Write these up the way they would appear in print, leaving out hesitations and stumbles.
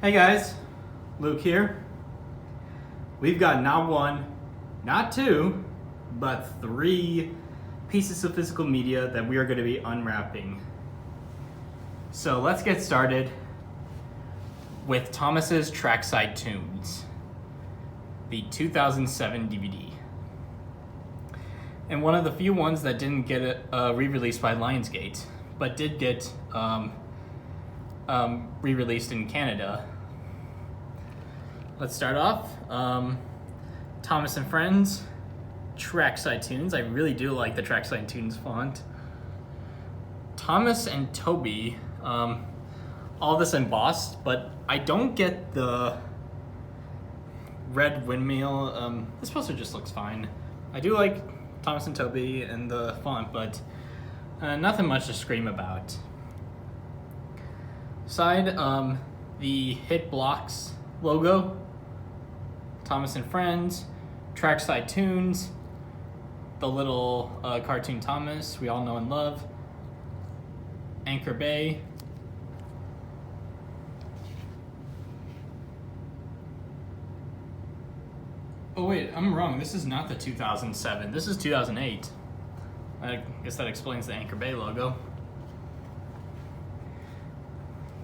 Hey guys, Luke here. We've got not one, not two, but three pieces of physical media that we are going to be unwrapping. So let's get started with Thomas's Trackside Tunes, the 2007 DVD. And one of the few ones that didn't get re-released by Lionsgate, but did get re-released in Canada. Let's start off. Thomas and Friends, Trackside Tunes. I really do like the Trackside Tunes font. Thomas and Toby, all this embossed, but I don't get the red windmill. This poster just looks fine. I do like Thomas and Toby and the font, but nothing much to scream about. Side, the Hit Blocks logo, Thomas and Friends, Trackside Tunes, the little cartoon Thomas we all know and love, Anchor Bay, oh wait, I'm wrong, this is not the 2007, this is 2008. I guess that explains the Anchor Bay logo.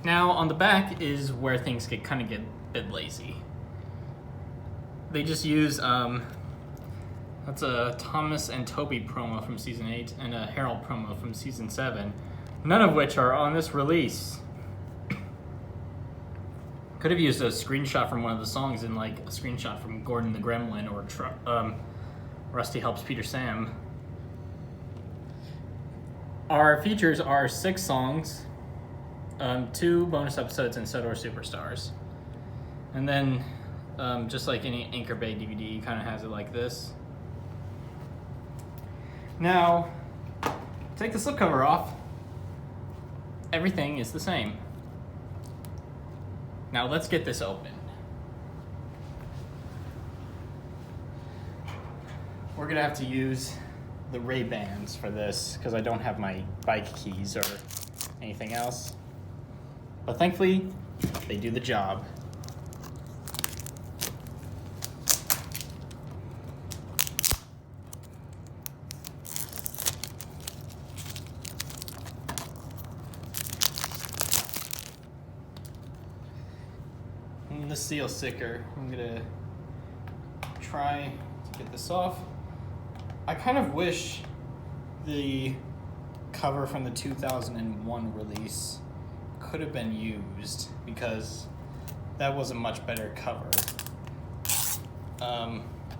Now on the back is where things get a bit lazy. They just use that's a Thomas and Toby promo from season 8 and a Harold promo from season 7, none of which are on this release. Could have used a screenshot from one of the songs and like a screenshot from Gordon the Gremlin or Rusty Helps Peter Sam. Our features are 6 songs, 2 bonus episodes, and Sodor Superstars. And then, just like any Anchor Bay DVD, kind of has it like this. Now, take the slipcover off. Everything is the same. Now let's get this open. We're gonna have to use the Ray-Bans for this because I don't have my bike keys or anything else. But thankfully, they do the job. And the seal sticker, I'm gonna try to get this off. I kind of wish the cover from the 2001 release could have been used because that was a much better cover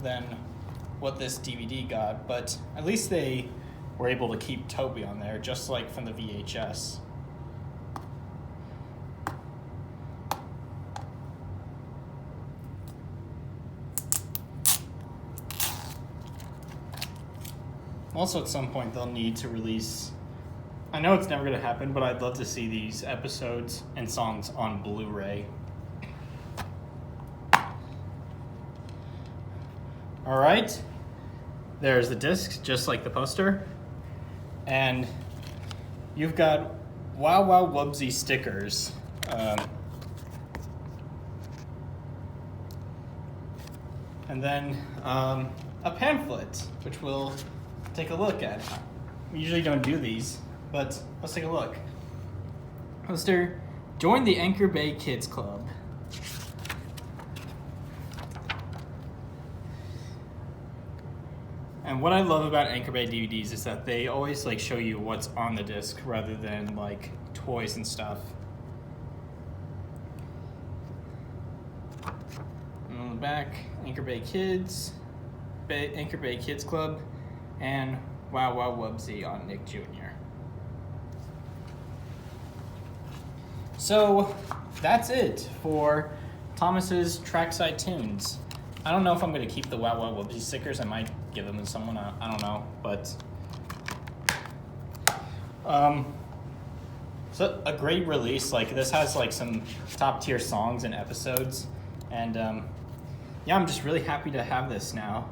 than what this DVD got, but at least they were able to keep Toby on there, just like from the VHS. Also, at some point, they'll need to release, I know it's never going to happen, but I'd love to see these episodes and songs on Blu-ray. Alright, there's the disc, just like the poster. And you've got Wow Wow Wubsy stickers. And then a pamphlet, which we'll take a look at. We usually don't do these, but let's take a look. Poster, join the Anchor Bay Kids Club. And what I love about Anchor Bay DVDs is that they always like show you what's on the disc rather than like toys and stuff. And on the back, Anchor Bay Kids, Anchor Bay Kids Club, and Wow Wow Wubsy on Nick Jr. So that's it for Thomas's Trackside Tunes. I don't know if I'm going to keep the Wow Wow Wubsy stickers. I might give them to someone. I don't know, but so a great release. Like this has like some top tier songs and episodes, and yeah, I'm just really happy to have this now.